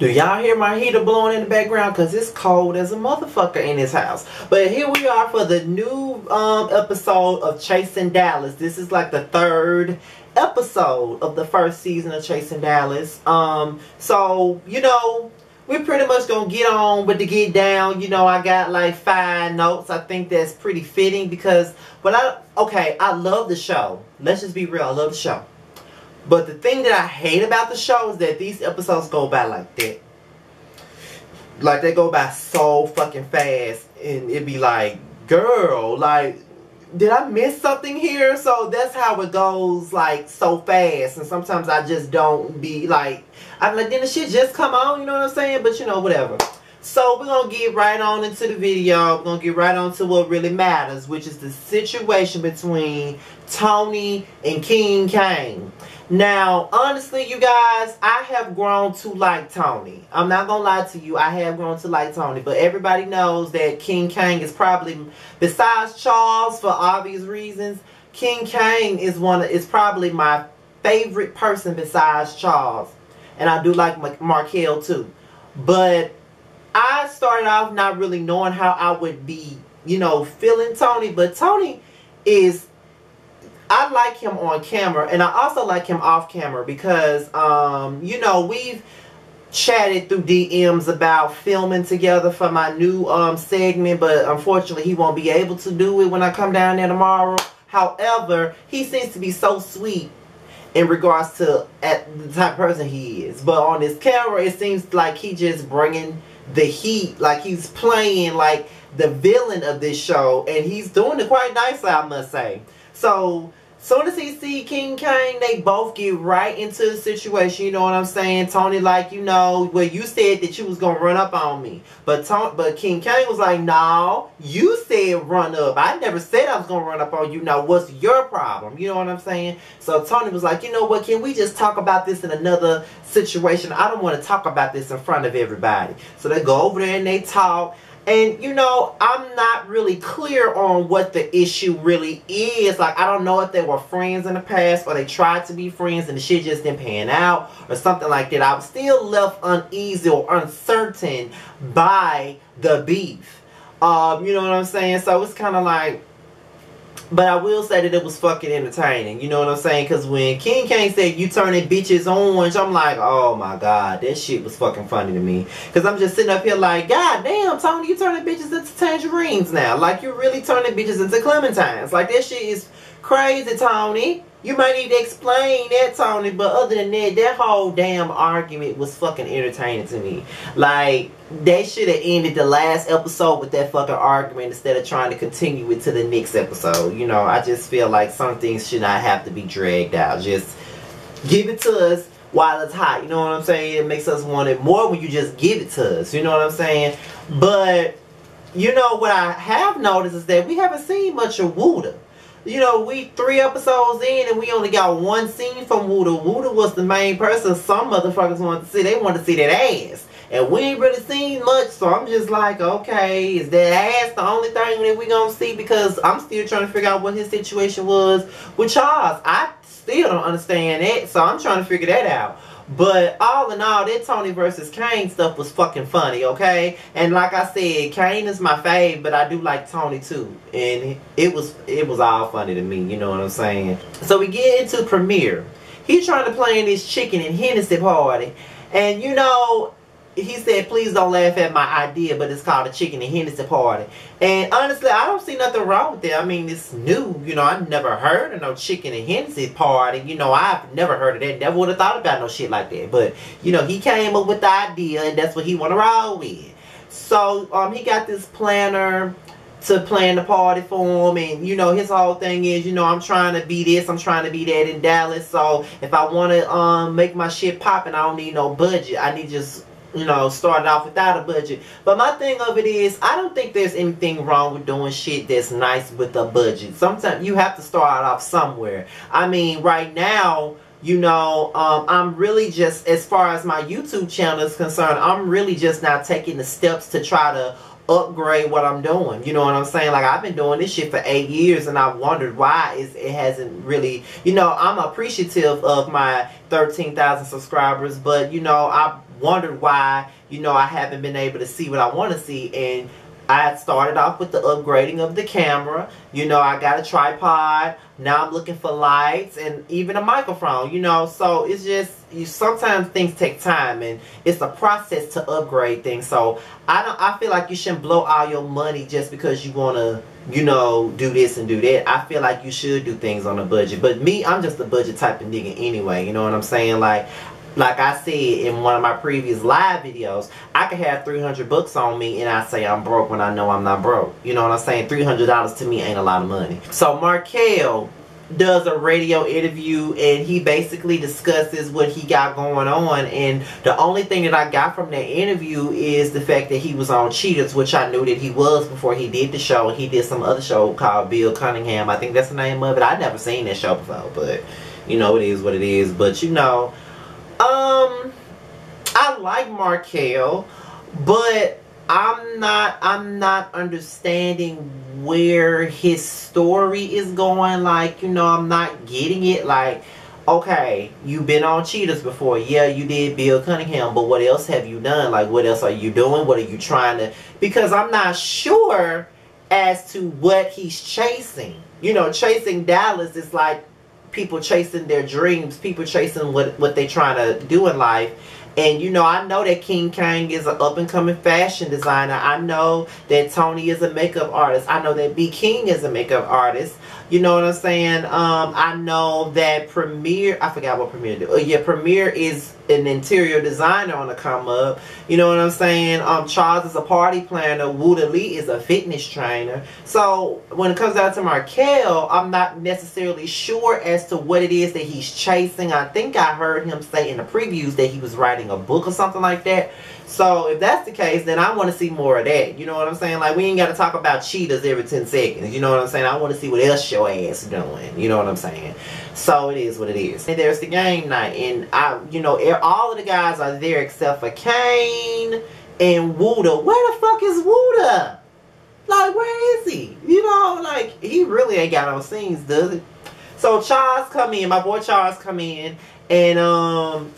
Do y'all hear my heater blowing in the background? Because it's cold as a motherfucker in this house. But here we are for the new episode of Chasing Dallas. This is like the third episode of the first season of Chasing Dallas. So, you know, we're pretty much going to get on with the get down. You know, I got like 5 notes. I think that's pretty fitting because, I love the show. Let's just be real. I love the show. But the thing that I hate about the show is that these episodes go by like that. Like, they go by so fucking fast. And it'd be like, girl, like, did I miss something here? So that's how it goes, like, so fast. And sometimes I just don't be like, I'm like, didn't the shit just come on? You know what I'm saying? But, you know, whatever. So we're going to get right on into the video. We're going to get right on to what really matters, which is the situation between Tony and King Kane. Now, honestly, you guys, I have grown to like Tony. I'm not going to lie to you. I have grown to like Tony. But everybody knows that King Kane is probably, besides Charles, for obvious reasons, King Kane is probably my favorite person besides Charles. And I do like Markel too. But I started off not really knowing how I would be, you know, feeling Tony. But Tony is, I like him on camera, and I also like him off camera because, you know, we've chatted through DMs about filming together for my new segment, but unfortunately he won't be able to do it when I come down there tomorrow. However, he seems to be so sweet in regards to the type of person he is. But on his camera, it seems like he just bringing the heat, like he's playing like the villain of this show, and he's doing it quite nicely, I must say. So, soon as he see King Kane, they both get right into the situation, you know what I'm saying? Tony like, you know, well, you said that you was going to run up on me. But King Kane was like, no, you said run up. I never said I was going to run up on you. Now, what's your problem? You know what I'm saying? So, Tony was like, you know what, can we just talk about this in another situation? I don't want to talk about this in front of everybody. So, they go over there and they talk. And, you know, I'm not really clear on what the issue really is. Like, I don't know if they were friends in the past or they tried to be friends and the shit just didn't pan out or something like that. I was still left uneasy or uncertain by the beef. You know what I'm saying? So, it's kind of like, but I will say that it was fucking entertaining. You know what I'm saying? Because when King Kane said, you turning bitches orange, I'm like, oh my God, that shit was fucking funny to me. Because I'm just sitting up here like, God damn, Tony, you turning bitches into tangerines now. Like, you're really turning bitches into clementines. Like, that shit is crazy, Tony. You might need to explain that, Tony. But other than that, that whole damn argument was fucking entertaining to me. Like, they should have ended the last episode with that fucking argument instead of trying to continue it to the next episode. You know, I just feel like some things should not have to be dragged out. Just give it to us while it's hot. You know what I'm saying? It makes us want it more when you just give it to us. You know what I'm saying? But, you know, what I have noticed is that we haven't seen much of Wooda. You know, we 3 episodes in and we only got 1 scene from Wooda. Wooda was the main person some motherfuckers wanted to see. They wanted to see that ass. And we ain't really seen much, so I'm just like, okay, is that ass the only thing that we gonna see? Because I'm still trying to figure out what his situation was with Charles. I still don't understand that, so I'm trying to figure that out. But all in all, that Tony versus Kane stuff was fucking funny, okay? And like I said, Kane is my fave, but I do like Tony too. And it was all funny to me, you know what I'm saying? So we get into premiere. He's trying to plan this chicken and Hennessy party. And you know, he said, please don't laugh at my idea, but it's called a chicken and Hennessy party. And honestly, I don't see nothing wrong with that. I mean, it's new. You know, I've never heard of no chicken and Hennessy party. You know, I've never heard of that. Never would have thought about no shit like that. But, you know, he came up with the idea, and that's what he want to roll with. So, he got this planner to plan the party for him, and you know, his whole thing is, you know, I'm trying to be this, I'm trying to be that in Dallas. So, if I want to make my shit poppin', I don't need no budget. I need just, you know, started off without a budget. But my thing of it is, I don't think there's anything wrong with doing shit that's nice with a budget. Sometimes you have to start off somewhere. I mean, right now, you know, I'm really just, as far as my YouTube channel is concerned, I'm really just now taking the steps to try to upgrade what I'm doing. You know what I'm saying? Like, I've been doing this shit for 8 years, and I've wondered why it hasn't really, you know, I'm appreciative of my 13,000 subscribers, but, you know, I wondered why, you know, I haven't been able to see what I want to see. And I started off with the upgrading of the camera. You know, I got a tripod. Now I'm looking for lights and even a microphone, you know. So it's just, sometimes things take time and it's a process to upgrade things. So I feel like you shouldn't blow all your money just because you want to, you know, do this and do that. I feel like you should do things on a budget. But me, I'm just a budget type of nigga anyway, you know what I'm saying? Like I said in one of my previous live videos, I could have 300 bucks on me and I say I'm broke when I know I'm not broke. You know what I'm saying? $300 to me ain't a lot of money. So Markel does a radio interview and he basically discusses what he got going on, and the only thing that I got from that interview is the fact that he was on Cheaters, which I knew that he was before he did the show. He did some other show called Bill Cunningham. I think that's the name of it. I'd never seen that show before, but you know, it is what it is. But you know, I like Markel, but I'm not understanding where his story is going. Like, you know, I'm not getting it. Like, okay, you've been on Cheaters before. Yeah, you did Bill Cunningham, but what else have you done? Like, what else are you doing? What are you trying to... Because I'm not sure as to what he's chasing. You know, chasing Dallas is like people chasing their dreams, people chasing what they're trying to do in life. And you know, I know that King Kang is an up-and-coming fashion designer. I know that Tony is a makeup artist. I know that B King is a makeup artist. You know what I'm saying? I know that Premier, I forgot what Premier do. Yeah, Premier is an interior designer on the come up. You know what I'm saying? Charles is a party planner. Wuda Lee is a fitness trainer. So when it comes down to Markel, I'm not necessarily sure as to what it is that he's chasing. I think I heard him say in the previews that he was writing a book or something like that. So if that's the case, then I want to see more of that. You know what I'm saying? Like, we ain't got to talk about cheetahs every 10 seconds. You know what I'm saying? I want to see what else your ass doing. You know what I'm saying? So it is what it is. And there's the game night. And you know, all of the guys are there except for Kane and Wuda. Where the fuck is Wuda? Like, where is he? You know, like, he really ain't got no scenes, does he? So Charles come in. My boy Charles come in. And,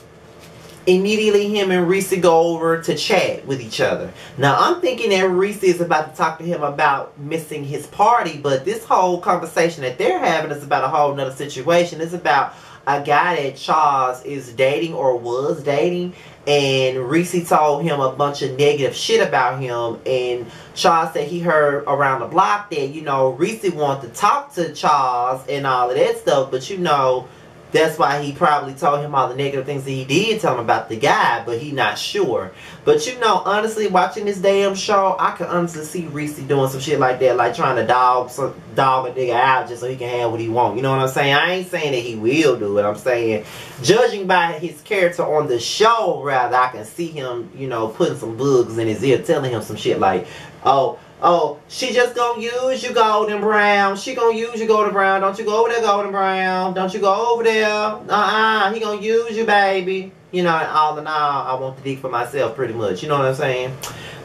immediately him and Reese go over to chat with each other. Now I'm thinking that Reese is about to talk to him about missing his party, but this whole conversation that they're having is about a whole nother situation. It's about a guy that Charles is dating or was dating, and Reese told him a bunch of negative shit about him, and Charles said he heard around the block that, you know, Reese wanted to talk to Charles and all of that stuff, but you know, that's why he probably told him all the negative things that he did tell him about the guy, but he not sure. But you know, honestly, watching this damn show, I can honestly see Reese doing some shit like that, like trying to dog a nigga out just so he can have what he want. You know what I'm saying? I ain't saying that he will do it. I'm saying, judging by his character on the show, rather, I can see him, you know, putting some bugs in his ear, telling him some shit like, oh, she just gonna use you golden brown. She gonna use you golden brown. Don't you go over there, golden brown. Don't you go over there. He gonna use you, baby. You know, all in all, I want the dick for myself pretty much. You know what I'm saying?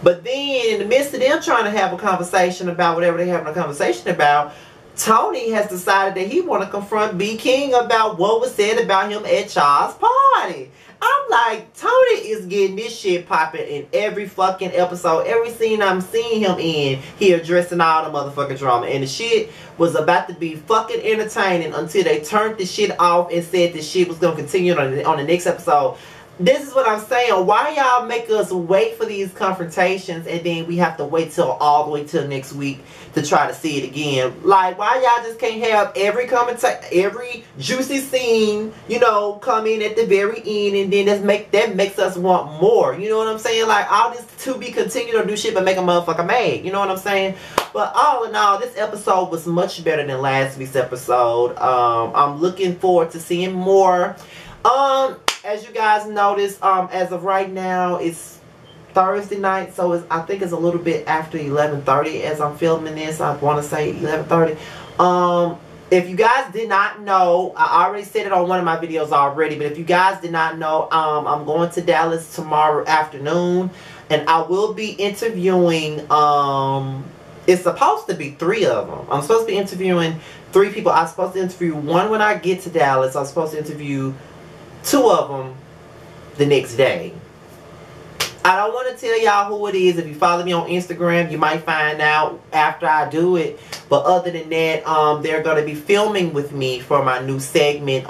But then, in the midst of them trying to have a conversation about whatever they're having a conversation about, Tony has decided that he want to confront B King about what was said about him at Charles' party. I'm like, Tony is getting this shit popping in every fucking episode. Every scene I'm seeing him in, he addressing all the motherfucking drama. And the shit was about to be fucking entertaining until they turned the shit off and said the shit was going to continue on the next episode. This is what I'm saying. Why y'all make us wait for these confrontations and then we have to wait till all the way till next week to try to see it again? Like, why y'all just can't have every juicy scene, you know, come in at the very end, and then that makes us want more? You know what I'm saying? Like, all this to be continued or do shit but make a motherfucker mad. You know what I'm saying? But all in all, this episode was much better than last week's episode. I'm looking forward to seeing more. As you guys notice, as of right now, it's Thursday night, so I think it's a little bit after 11:30 as I'm filming this. I want to say 11:30. If you guys did not know, I already said it on one of my videos already, but if you guys did not know, I'm going to Dallas tomorrow afternoon, and I will be interviewing, it's supposed to be 3 of them. I'm supposed to be interviewing 3 people. I'm supposed to interview one when I get to Dallas. I'm supposed to interview 2 of them the next day. I don't want to tell y'all who it is. If you follow me on Instagram, you might find out after I do it. But other than that, they're going to be filming with me for my new segment,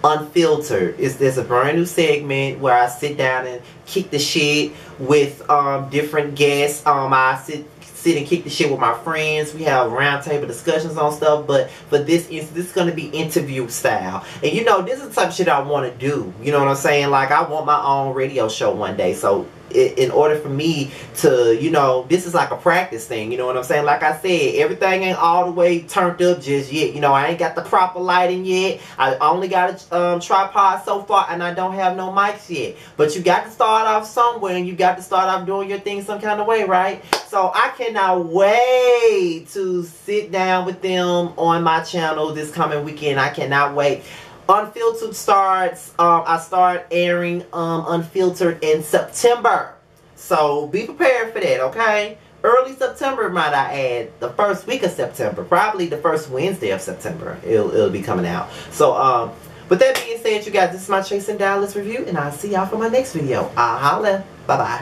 Unfiltered. There's a brand new segment where I sit down and kick the shit with different guests. I sit and kick the shit with my friends. We have roundtable discussions on stuff, but for this is going to be interview style. And you know, this is the type of shit I want to do. You know what I'm saying? Like, I want my own radio show one day. So in order for me to, you know, this is like a practice thing, you know what I'm saying? Like I said, everything ain't all the way turned up just yet. You know, I ain't got the proper lighting yet. I only got a tripod so far, and I don't have no mics yet. But you got to start off somewhere, and you got to start off doing your thing some kind of way, right? So I cannot wait to sit down with them on my channel this coming weekend. I cannot wait. Unfiltered starts, I start airing Unfiltered in September. So be prepared for that, okay? Early September, might I add. The first week of September. Probably the first Wednesday of September. It'll be coming out. So, with that being said, you guys, this is my Chasing Dallas review. And I'll see y'all for my next video. I'll holla. Bye-bye.